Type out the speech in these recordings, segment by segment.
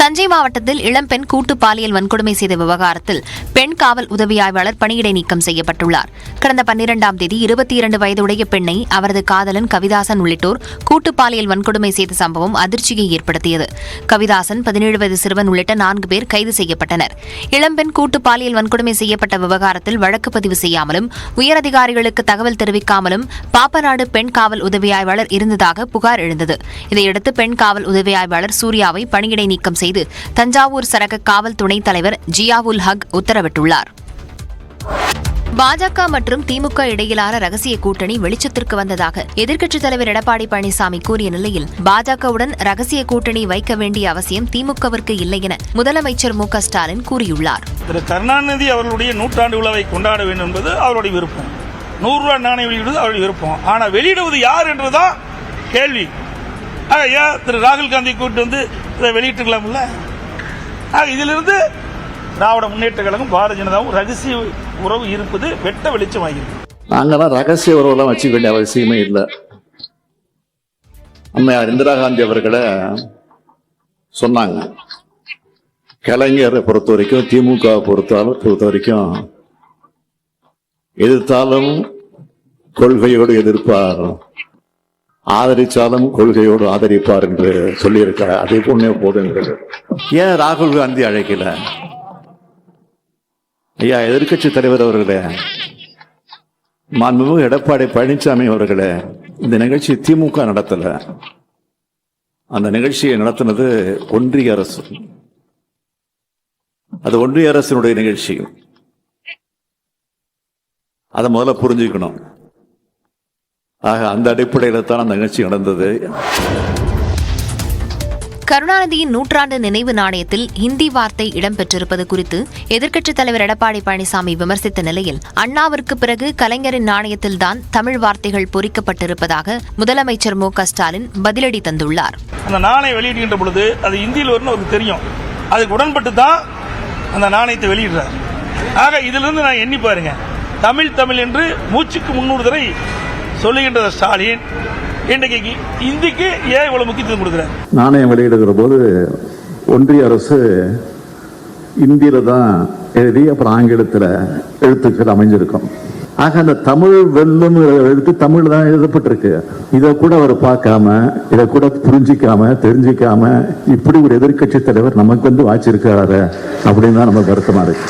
தஞ்சை மாவட்டத்தில் இளம்பெண் கூட்டு பாலியல் வன்கொடுமை செய்த விவகாரத்தில் பெண் காவல் உதவி ஆய்வாளர் பணியிடை நீக்கம் செய்யப்பட்டுள்ளார். கடந்த 12ஆம் தேதி 22 வயதுடைய பெண்ணை அவரது காதலன் கவிதாசன் உள்ளிட்டோர் கூட்டு பாலியல் வன்கொடுமை செய்த சம்பவம் அதிர்ச்சியை ஏற்படுத்தியது. கவிதாசன் 17 வயது சிறுவன் உள்ளிட்ட 4 பேர் கைது செய்யப்பட்டனர். இளம்பெண் கூட்டு பாலியல் வன்கொடுமை செய்யப்பட்ட விவகாரத்தில் வழக்கு பதிவு செய்யாமலும் உயரதிகாரிகளுக்கு தகவல் தெரிவிக்காமலும் பாப்பநாடு பெண் காவல் உதவி ஆய்வாளர் இருந்ததாக புகார் எழுந்தது. இதையடுத்து பெண் காவல் உதவி ஆய்வாளர் சூர்யாவை பணியிடை நீக்கம் செய்து தஞ்சாவூர் சரக காவல் துணைத் தலைவர் ஜியாவுல் ஹக் உத்தரவிட்டுள்ளார். பாஜக மற்றும் திமுக இடையிலான ரகசிய கூட்டணி வெளிச்சத்திற்கு வந்ததாக எதிர்க்கட்சித் தலைவர் எடப்பாடி பழனிசாமி கூறிய நிலையில் பாஜகவுடன் ரகசிய கூட்டணி வைக்க வேண்டிய அவசியம் திமுகவிற்கு இல்லை என முதலமைச்சர் மு க ஸ்டாலின் கூறியுள்ளார். திரு கருணாநிதி அவர்களுடைய 100ஆண்டு விழாவை கொண்டாட வேண்டும் என்பது அவருடைய விருப்பம். 100 ரூபாய் நாணயம் வெளியிடுவது அவருடைய விருப்பம். ஆனால் வெளியிடுவது யார் என்றுதான் கேள்வி. ஏன் திரு ராகுல் காந்தி கூட்டு வந்து இதை வெளியிட்டுக்கலாம்ல? இதிலிருந்து திராவிட முன்னேற்ற கழகம் பாரதிய ஜனதாவும் ரகசிய உறவு இருப்பது வெட்ட வெளிச்சமாகிறது. நாங்கெல்லாம் ரகசிய உறவுலாம் வச்சுக்க வேண்டிய அவசியமே இல்லை. அம்மையார் இந்திரா காந்தி அவர்களை சொன்னாங்க, கலைஞரை பொறுத்த வரைக்கும் திமுக பொறுத்த வரைக்கும் எதிர்த்தாலும் கொள்கையோடு எதிர்ப்பார், ஆதரிச்சாலும் கொள்கையோடு ஆதரிப்பார் என்று சொல்லியிருக்கார். அதே போன்றே போதுங்கிறது. ஏன் ராகுல் காந்தி அழைக்கல? ஐயா எதிர்க்கட்சி தலைவர் அவர்களே, மாண்புமிகு எடப்பாடி பழனிசாமி அவர்களே, இந்த நிகழ்ச்சி திமுக நடத்தல. அந்த நிகழ்ச்சியை நடத்தினது ஒன்றிய அரசு. அது ஒன்றிய அரசினுடைய நிகழ்ச்சி. அதை முதல்ல புரிஞ்சுக்கணும். ஆக அந்த அடிப்படையில் தான் அந்த நிகழ்ச்சி நடந்தது. கருணாநிதியின் 100ஆண்டு நினைவு நாணயத்தில் ஹிந்தி வார்த்தை இடம்பெற்றிருப்பது குறித்து எதிர்க்கட்சித் தலைவர் எடப்பாடி பழனிசாமி விமர்சித்த நிலையில், அண்ணாவிற்கு பிறகு கலைஞரின் நாணயத்தில்தான் தமிழ் வார்த்தைகள் பொறிக்கப்பட்டிருப்பதாக முதலமைச்சர் மு க ஸ்டாலின் பதிலடி தந்துள்ளார். அந்த நாணயம் வெளியிடுகின்ற பொழுது அது இந்தியில் வரும்னு அவருக்கு தெரியும். அதுக்கு உடன்பட்டு தான் அந்த நாணயத்தை வெளியிடுறார். ஆக இதிலிருந்து நான் எண்ணி பாருங்க, தமிழ் என்று மூச்சுக்கு 300 தடவை சொல்லுகின்ற ஸ்டாலின் இன்றைக்கு இந்திக்கு ஏன் இவ்வளவு முக்கியத்துவம் கொடுக்கிறார்? நாணயம் வெளியிடுகிற போது ஒன்றிய அரசு இந்தியில தான் எழுதி அப்புறம் ஆங்கிலத்தில் எழுத்துக்கள் அமைஞ்சிருக்கும். ஆக அந்த தமிழ் வெல்லும் எழுத்து தமிழ் தான் எழுதப்பட்டிருக்கு. இதை கூட அவர் பார்க்காம, இதை கூட புரிஞ்சிக்காம தெரிஞ்சிக்காம இப்படி ஒரு எதிர்க்கட்சி தலைவர் நமக்கு வந்து வாச்சிருக்காரு அப்படின்னு தான் நமக்கு வருத்தமா இருக்கு.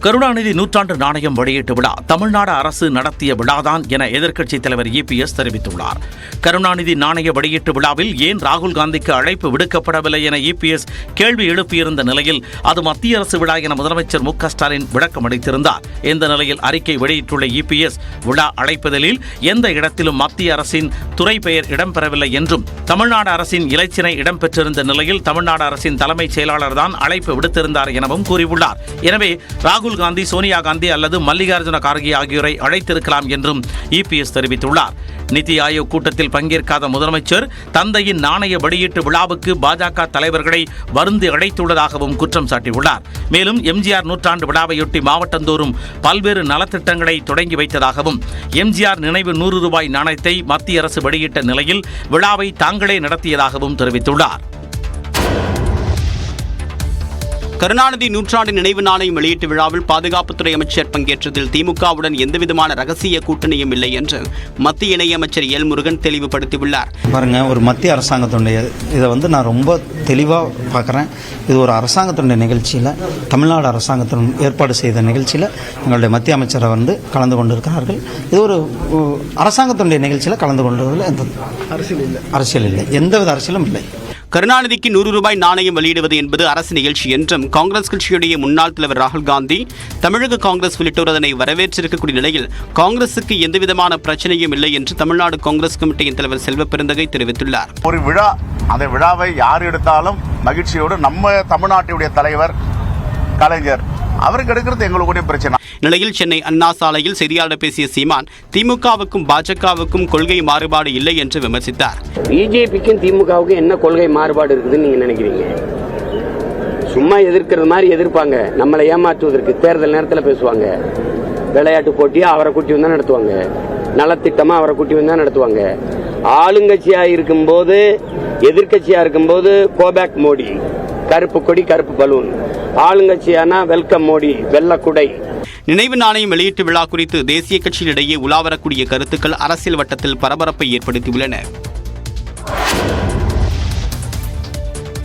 கருணாநிதி 100ஆண்டு நாணயம் வெளியீட்டு விழா தமிழ்நாடு அரசு நடத்திய விழாதான் என எதிர்க்கட்சித் தலைவர் EPS தெரிவித்துள்ளார். கருணாநிதி நாணய வெளியீட்டு விழாவில் ஏன் ராகுல் காந்திக்கு அழைப்பு விடுக்கப்படவில்லை என EPS கேள்வி எழுப்பியிருந்த நிலையில் அது மத்திய அரசு விழா என முதலமைச்சர் மு க ஸ்டாலின் விளக்கம் அளித்திருந்தார். இந்த நிலையில் அறிக்கை வெளியிட்டுள்ள EPS, விழா அழைப்பதில் எந்த இடத்திலும் மத்திய அரசின் துறை பெயர் இடம்பெறவில்லை என்றும், தமிழ்நாடு அரசின் இலச்சினை இடம்பெற்றிருந்த நிலையில் தமிழ்நாடு அரசின் தலைமைச் செயலாளர் தான் அழைப்பு விடுத்திருந்தார் எனவும் கூறியுள்ளார். எனவே ராகுல் காந்தி, சோனியா காந்தி அல்லது மல்லிகார்ஜுன கார்கே ஆகியோரை அழைத்திருக்கலாம் என்றும் EPS தெரிவித்துள்ளார். நிதி ஆயோக் கூட்டத்தில் பங்கேற்காத முதலமைச்சர் தந்தையின் நாணய வெளியீட்டு விழாவுக்கு பாஜக தலைவர்களை வருந்தி அழைத்துள்ளதாகவும் குற்றம் சாட்டியுள்ளார். மேலும் எம்ஜிஆர் 100ஆண்டு விழாவையொட்டி மாவட்டந்தோறும் பல்வேறு நலத்திட்டங்களை தொடங்கி வைத்ததாகவும், எம்ஜிஆர் நினைவு 100 ரூபாய் நாணயத்தை மத்திய அரசு வெளியிட்ட நிலையில் விழாவை தாங்களே நடத்தியதாகவும் தெரிவித்துள்ளார். கருணாநிதி 100ஆண்டு நினைவு நாணயம் வெளியீட்டு விழாவில் பாதுகாப்புத்துறை அமைச்சர் பங்கேற்றதில் திமுகவுடன் எந்தவிதமான ரகசிய கூட்டணியும் இல்லை என்று மத்திய இணையமைச்சர் எல் முருகன் தெளிவுபடுத்தியுள்ளார். பாருங்க, ஒரு மத்திய அரசாங்கத்துடைய இதை நான் ரொம்ப தெளிவாக பார்க்குறேன். இது ஒரு அரசாங்கத்துடைய நிகழ்ச்சியில், தமிழ்நாடு அரசாங்கத்தின் ஏற்பாடு செய்த நிகழ்ச்சியில் எங்களுடைய மத்திய அமைச்சரை கலந்து கொண்டிருக்கிறார்கள். இது ஒரு அரசாங்கத்துடைய நிகழ்ச்சியில் கலந்து கொண்டதில் எந்த அரசியல் இல்லை, எந்தவித அரசியலும் இல்லை. கருணாநிதிக்கு 100 ரூபாய் நாணயம் வெளியிடுவது என்பது அரசு நிகழ்ச்சி என்றும், காங்கிரஸ் கட்சியுடைய முன்னாள் தலைவர் ராகுல் காந்தி, தமிழக காங்கிரஸ் உள்ளிட்டோர் அதனை வரவேற்றிருக்கக்கூடிய நிலையில் காங்கிரசுக்கு எந்தவிதமான பிரச்சனையும் இல்லை என்று தமிழ்நாடு காங்கிரஸ் கமிட்டியின் தலைவர் செல்வ பெருந்தகை தெரிவித்துள்ளார். ஒரு விழா, அந்த விழாவை யார் எடுத்தாலும் மகிழ்ச்சியோடு நம்ம தமிழ்நாட்டுடைய தலைவர் கலைஞர் அவருக்கு எடுக்கிறது எங்களுடைய பிரச்சனை. நிலையில் சென்னை அண்ணா சாலையில் செய்தியாளர் பேசிய சீமான், திமுகவுக்கும் பாஜகவுக்கும் கொள்கை மாறுபாடு இல்லை என்று விமர்சித்தார். பிஜேபிக்கும் திமுகவுக்கும் என்ன கொள்கை மாறுபாடு இருக்குதுன்னு நீங்க நினைக்கிறீங்க? சும்மா எதிர்க்கிறது மாதிரி எதிர்ப்பாங்க, நம்மளை ஏமாற்றுவதற்கு. தேர்தல் நேரத்தில் பேசுவாங்க, விளையாட்டு போட்டியா அவரை கூட்டி வந்தா நடத்துவாங்க, நலத்திட்டமா அவரை கூட்டி வந்தா நடத்துவாங்க. ஆளுங்கட்சியா இருக்கும்போது எதிர்கட்சியா இருக்கும்போது கோபேக் மோடி, கருப்பு கொடி கருப்பு பலூன். ஆளுங்கட்சியானா வெல்கம் மோடி, வெள்ள குடை. நினைவு நாணயம் வெளியீட்டு விழா குறித்து தேசிய கட்சியினிடையே உலாவரக்கூடிய கருத்துக்கள் அரசியல் வட்டத்தில் பரபரப்பை ஏற்படுத்தியுள்ளன.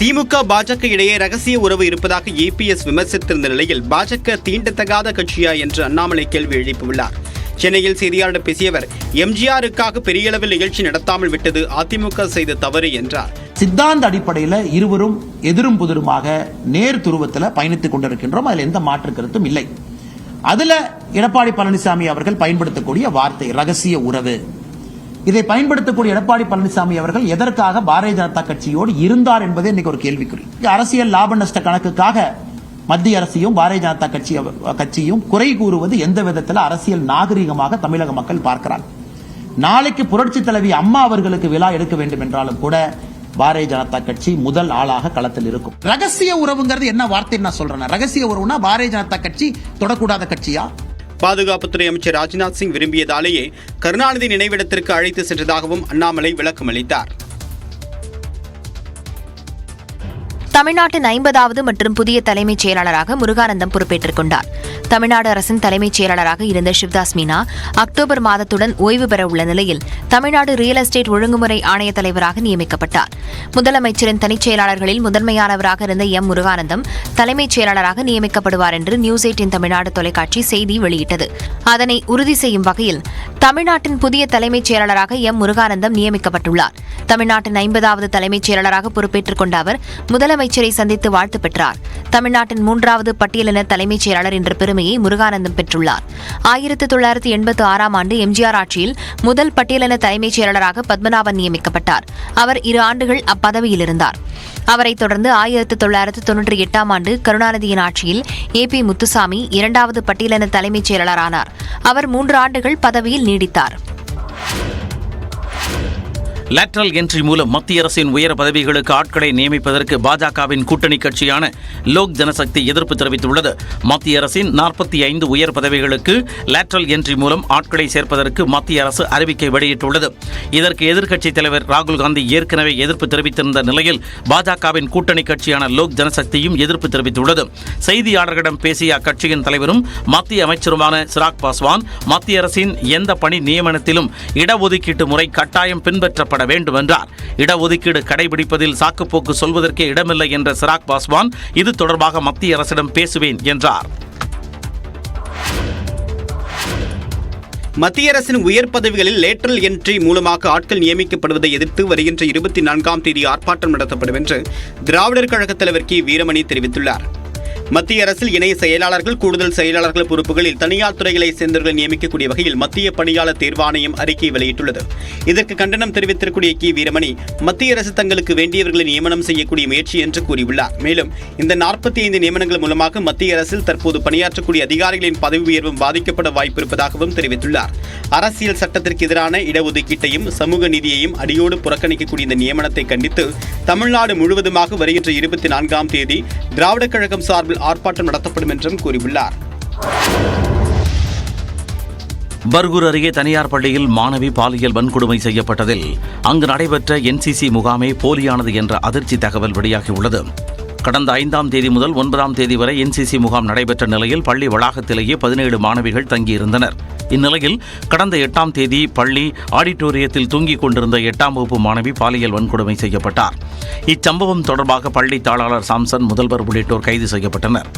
திமுக பாஜக இடையே ரகசிய உறவு இருப்பதாக ஏபிஎஸ் விமர்சித்திருந்த நிலையில் பாஜக தீண்டத்தகாத கட்சியா என்று அண்ணாமலை கேள்வி எழுப்பியுள்ளார். சென்னையில் செய்தியாளர் பேசிய அவர், எம்ஜிஆருக்காக பெரிய அளவில் நிகழ்ச்சி நடத்தாமல் விட்டது அதிமுக செய்த தவறு என்றார். சித்தாந்த அடிப்படையில் இருவரும் எதிரும் புதிருமாக நேர் துருவத்தில் பயணித்துக் கொண்டிருக்கின்றோம். அதில் எந்த மாற்று கருத்தும் இல்லை. அதுல எடப்பாடி பழனிசாமி அவர்கள் பயன்படுத்தக்கூடிய வார்த்தை ரகசிய உறவு. இதை பயன்படுத்தக்கூடிய எடப்பாடி பழனிசாமி அவர்கள் எதற்காக பாரதிய ஜனதா கட்சியோடு இருந்தார் என்பதே இன்னைக்கு ஒரு கேள்விக்குறி. அரசியல் லாப நஷ்ட கணக்குக்காக மத்திய அரசையும் பாரதிய ஜனதா கட்சியும் குறை கூறுவது எந்த விதத்தில் அரசியல் நாகரிகமாக தமிழக மக்கள் பார்க்கிறார். நாளைக்கு புரட்சி தலைவி அம்மா அவர்களுக்கு விழா எடுக்க வேண்டும் என்றாலும் கூட பாரதிய ஜனதா கட்சி முதல் ஆளாக களத்தில் இருக்கும். ரகசிய உறவுங்கிறது என்ன வார்த்தை நான் சொல்றேன். ரகசிய உறவுனா பாரதிய ஜனதா கட்சி தொடக்கூடாத கட்சியா? பாதுகாப்புத்துறை அமைச்சர் ராஜ்நாத் சிங் விரும்பியதாலேயே கருணாநிதி நினைவிடத்திற்கு அழைத்து சென்றதாகவும் அண்ணாமலை விளக்கம் அளித்தார். தமிழ்நாட்டின் 50வது மற்றும் புதிய தலைமைச் செயலாளராக முருகானந்தம் பொறுப்பேற்றுக் கொண்டார். தமிழ்நாடு அரசின் தலைமைச் செயலாளராக இருந்த சிவ்தாஸ் மீனா அக்டோபர் மாதத்துடன் ஓய்வு பெற உள்ள நிலையில் தமிழ்நாடு ரியல் எஸ்டேட் ஒழுங்குமுறை ஆணைய தலைவராக நியமிக்கப்பட்டார். முதலமைச்சரின் தனிச் செயலாளர்களில் முதன்மையானவராக இருந்த எம் முருகானந்தம் தலைமைச் செயலாளராக நியமிக்கப்படுவார் என்று நியூஸ் 18 தமிழ்நாடு தொலைக்காட்சி செய்தி வெளியிட்டது. அதனை உறுதி செய்யும் வகையில் தமிழ்நாட்டின் புதிய தலைமைச் செயலாளராக எம் முருகானந்தம் நியமிக்கப்பட்டுள்ளார். தமிழ்நாட்டின் 50வது தலைமைச் செயலாளராக பொறுப்பேற்றுக் கொண்ட அவர் முதலமைச்சரை சந்தித்து வாழ்த்து பெற்றார். தமிழ்நாட்டின் 3வது பட்டியலின தலைமைச் செயலாளர் என்ற பெருமையை முருகானந்தம் பெற்றுள்ளார். 1986ஆம் ஆண்டு எம்ஜிஆர் ஆட்சியில் முதல் பட்டியலின தலைமைச் செயலாளராக பத்மநாபன் நியமிக்கப்பட்டார். அவர் 2 ஆண்டுகள் அப்பதவியில் இருந்தார். அவரைத் தொடர்ந்து 1998ஆம் ஆண்டு கருணாநிதியின் ஆட்சியில் ஏபி முத்துசாமி 2வது பட்டியலின தலைமைச் செயலாளரானார். அவர் 3 ஆண்டுகள் பதவியில் நீடித்தார். லேட்டரல் என்ட்ரி மூலம் மத்திய அரசின் உயர் பதவிகளுக்கு ஆட்களை நியமிப்பதற்கு பாஜகவின் கூட்டணி கட்சியான லோக் ஜனசக்தி எதிர்ப்பு தெரிவித்துள்ளது. மத்திய அரசின் 45 உயர் பதவிகளுக்கு லேட்டரல் என்ட்ரி மூலம் ஆட்களை சேர்ப்பதற்கு மத்திய அரசு அறிவிக்கை வெளியிட்டுள்ளது. இதற்கு எதிர்க்கட்சித் தலைவர் ராகுல் காந்தி ஏற்கனவே எதிர்ப்பு தெரிவித்திருந்த நிலையில் பாஜகவின் கூட்டணி கட்சியான லோக் ஜனசக்தியும் எதிர்ப்பு தெரிவித்துள்ளது. செய்தியாளர்களிடம் பேசிய அக்கட்சியின் தலைவரும் மத்திய அமைச்சருமான சிராக் பாஸ்வான், மத்திய அரசின் எந்த பணி நியமனத்திலும் இடஒதுக்கீட்டு முறை கட்டாயம் பின்பற்றப்பட வேண்டும் என்றார். இடஒதுக்கீடு கடைபிடிப்பதில் சாக்குப்போக்கு சொல்வதற்கே இடமில்லை என்ற சிராக் பாஸ்வான் இது தொடர்பாக மத்திய அரசிடம் பேசுவேன் என்றார். மத்திய அரசின் உயர் பதவிகளில் லேட்டரல் என்ட்ரி மூலமாக ஆட்கள் நியமிக்கப்படுவதை எதிர்த்து வருகின்ற 24ஆம் தேதி ஆர்ப்பாட்டம் நடத்தப்படும் என்று திராவிடர் கழக தலைவர் கி வீரமணி தெரிவித்துள்ளார். மத்திய அரசில் இணை செயலாளர்கள், கூடுதல் செயலாளர்கள் பொறுப்புகளில் தனியார் துறைகளை சேர்ந்தவர்களை நியமிக்கக்கூடிய வகையில் மத்திய பணியாளர் தேர்வாணையம் அறிக்கை வெளியிட்டுள்ளது. இதற்கு கண்டனம் தெரிவித்திருக்கூடிய கி வீரமணி, மத்திய அரசு தங்களுக்கு வேண்டியவர்களை நியமனம் செய்யக்கூடிய முயற்சி என்று கூறியுள்ளார். மேலும் இந்த 45 நியமனங்கள் மூலமாக மத்திய அரசில் தற்போது பணியாற்றக்கூடிய அதிகாரிகளின் பதவி உயர்வும் பாதிக்கப்பட வாய்ப்பிருப்பதாகவும் தெரிவித்துள்ளார். அரசியல் சட்டத்திற்கு எதிரான இடஒதுக்கீட்டையும் சமூக நீதியையும் அடியோடு புறக்கணிக்கக்கூடிய இந்த நியமனத்தை கண்டித்து தமிழ்நாடு முழுவதுமாக வருகின்ற 24ஆம் தேதி திராவிடர் கழகம் சார்பில் ஆர்ப்பாட்டம் நடத்தப்படும் என்றும் கூறியுள்ளார். பர்கூர் அருகே தனியார் பள்ளியில் மாணவி பாலியல் வன்கொடுமை செய்யப்பட்டதில் அங்கு நடைபெற்ற என்சிசி முகாமே போலியானது என்ற அதிர்ச்சி தகவல் வெளியாகியுள்ளது. கடந்த 5ஆம் தேதி முதல் 9ஆம் தேதி வரை என்சிசி முகாம் நடைபெற்ற நிலையில் பள்ளி வளாகத்திலேயே 17 மாணவிகள் தங்கியிருந்தனர். இந்நிலையில் கடந்த 8ஆம் தேதி பள்ளி ஆடிட்டோரியத்தில் தூங்கிக் கொண்டிருந்த 8ஆம் வகுப்பு மாணவி பாலியல் வன்கொடுமை செய்யப்பட்டார். இச்சம்பவம் தொடர்பாக பள்ளி தாளாளர் சாம்சன், முதல்வர் உள்ளிட்டோர் கைது செய்யப்பட்டனர்.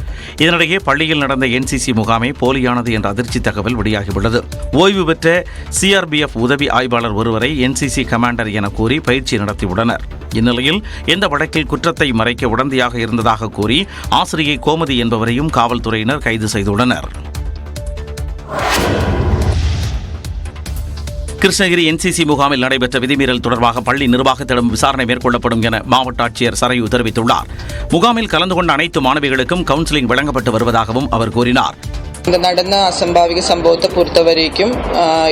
இதனிடையே பள்ளியில் நடந்த என்சிசி முகாமே போலியானது என்ற அதிர்ச்சி தகவல் வெளியாகியுள்ளது. ஓய்வு பெற்ற சிஆர்பிஎஃப் உதவி ஆய்வாளர் ஒருவரை என்சிசி கமாண்டர் என கூறி பயிற்சி நடத்தியுள்ளனர். இந்நிலையில் இந்த வழக்கில் குற்றத்தை மறைக்க உடந்தையாக இருந்ததாக கூறி ஆசிரியை கோமதி என்பவரையும் காவல்துறையினர் கைது செய்துள்ளனர். கிருஷ்ணகிரி என்சிசி முகாமில் நடைபெற்ற விதிமீறல் தொடர்பாக பள்ளி நிர்வாகத்திடம் விசாரணை மேற்கொள்ளப்படும் என மாவட்ட ஆட்சியர் சரையு தெரிவித்துள்ளார். முகாமில் கலந்து கொண்ட அனைத்து மாணவிகளுக்கும் கவுன்சிலிங் வழங்கப்பட்டு வருவதாகவும் அவர் கூறினார். இந்த நடந்த அசம்பாவிக சம்பவத்தை பொறுத்த வரைக்கும்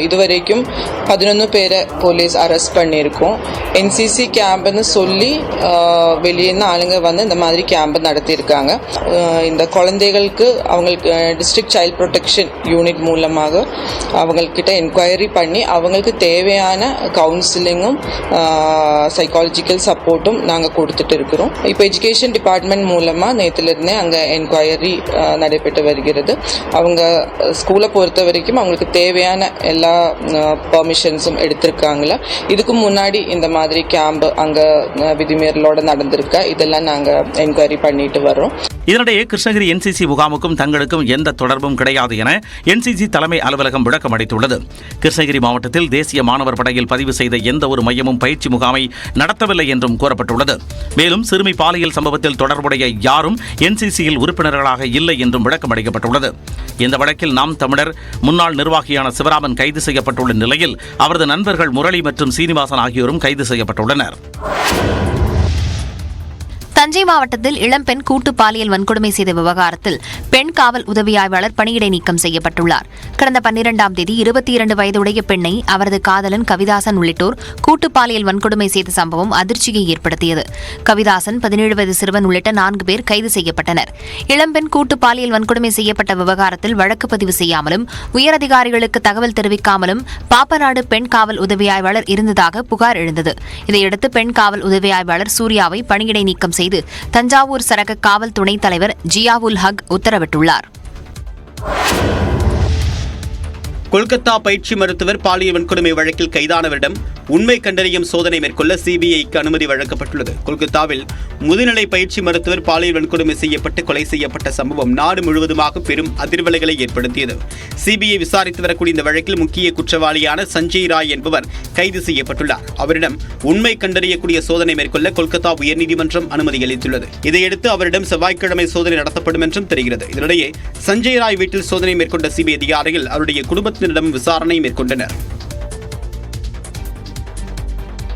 இதுவரைக்கும் 11 பேரை போலீஸ் அரெஸ்ட் பண்ணியிருக்கோம். NCC கேம்ப்னு சொல்லி வெளியேருந்து ஆளுங்க வந்து இந்த மாதிரி கேம்ப் நடத்தியிருக்காங்க. இந்த குழந்தைகளுக்கு அவங்களுக்கு டிஸ்ட்ரிக்ட் சைல்ட் ப்ரொடெக்ஷன் யூனிட் மூலமாக அவங்கக்கிட்ட என்கொயரி பண்ணி அவங்களுக்கு தேவையான கவுன்சிலிங்கும் சைக்காலஜிக்கல் சப்போர்ட்டும் நாங்கள் கொடுத்துட்டு இருக்கிறோம். இப்போ எஜுகேஷன் டிபார்ட்மெண்ட் மூலமாக நேற்றுலேருந்தே அங்கே என்கொயரி நடைபெற்று வருகிறது. அவங்க ஸ்கூலை பொறுத்த வரைக்கும் அவங்களுக்கு தேவையான எல்லா பெர்மிஷன்ஸும் எடுத்திருக்காங்களா. இதுக்கு முன்னாடி இந்த மாதிரி கேம்ப் அங்கே விதிமீறலோட நடந்திருக்கா, இதெல்லாம் நாங்கள் என்கொயரி பண்ணிட்டு வர்றோம். இதனிடையே கிருஷ்ணகிரி NCC முகாமுக்கும் தங்களுக்கும் எந்த தொடர்பும் கிடையாது என NCC தலைமை அலுவலகம் விளக்கம் அளித்துள்ளது. கிருஷ்ணகிரி மாவட்டத்தில் தேசிய மாணவர் படையில் பதிவு செய்த எந்த ஒரு மையமும் பயிற்சி முகாமை நடத்தவில்லை என்றும் கூறப்பட்டுள்ளது. மேலும் சிறுமி பாலியல் சம்பவத்தில் தொடர்புடைய யாரும் NCCயில் உறுப்பினர்களாக இல்லை என்றும் விளக்கம் அளிக்கப்பட்டுள்ளது. இந்த வழக்கில் நாம் தமிழர் முன்னாள் நிர்வாகியான சிவராமன் கைது செய்யப்பட்டுள்ள நிலையில் அவரது நண்பர்கள் முரளி மற்றும் சீனிவாசன் ஆகியோரும் கைது செய்யப்பட்டுள்ளனர். தஞ்சை மாவட்டத்தில் இளம்பெண் கூட்டு பாலியல் வன்கொடுமை செய்த விவகாரத்தில் பெண் காவல் உதவி ஆய்வாளர் பணியிடை நீக்கம் செய்யப்பட்டுள்ளார். கடந்த 12ஆம் தேதி 22 வயதுடைய பெண்ணை அவரது காதலன் கவிதாசன் உள்ளிட்டோர் கூட்டு பாலியல் வன்கொடுமை செய்த சம்பவம் அதிர்ச்சியை ஏற்படுத்தியது. கவிதாசன், 17 வயது சிறுவன் உள்ளிட்ட 4 பேர் கைது செய்யப்பட்டனர். இளம்பெண் கூட்டு பாலியல் வன்கொடுமை செய்யப்பட்ட விவகாரத்தில் வழக்கு பதிவு செய்யாமலும் உயரதிகாரிகளுக்கு தகவல் தெரிவிக்காமலும் பாப்பநாடு பெண் காவல் உதவி ஆய்வாளர் இருந்ததாக புகார் எழுந்தது. இதையடுத்து பெண் காவல் உதவி ஆய்வாளர் சூர்யாவை பணியிடை நீக்கம் செய்து தஞ்சாவூர் சரக காவல் துணைத் தலைவர் ஜியாவுல் ஹக் உத்தரவிட்டுள்ளார். கொல்கத்தா பயிற்சி மருத்துவர் பாலியல் வன்கொடுமை வழக்கில் கைதானவரிடம் உண்மை கண்டறியும் சோதனை மேற்கொள்ள CBIக்கு அனுமதி வழங்கப்பட்டுள்ளது. கொல்கத்தாவில் முதுநிலை பயிற்சி மருத்துவர் பாலியல் வன்கொடுமை செய்யப்பட்டு கொலை செய்யப்பட்ட சம்பவம் நாடு முழுவதுமாக பெரும் அதிர்வலைகளை ஏற்படுத்தியது. CBI விசாரித்து வரக்கூடிய இந்த வழக்கில் முக்கிய குற்றவாளியான சஞ்சய் ராய் என்பவர் கைது செய்யப்பட்டுள்ளார். அவரிடம் உண்மை கண்டறியக்கூடிய சோதனை மேற்கொள்ள கொல்கத்தா உயர்நீதிமன்றம் அனுமதி அளித்துள்ளது. இதையடுத்து அவரிடம் செவ்வாய்க்கிழமை சோதனை நடத்தப்படும் என்றும் தெரிகிறது. இதனிடையே சஞ்சய் ராய் வீட்டில் சோதனை மேற்கொண்ட CBI அதிகாரிகள் அவருடைய குடும்பத்தினரிடம் விசாரணை மேற்கொண்டனர்.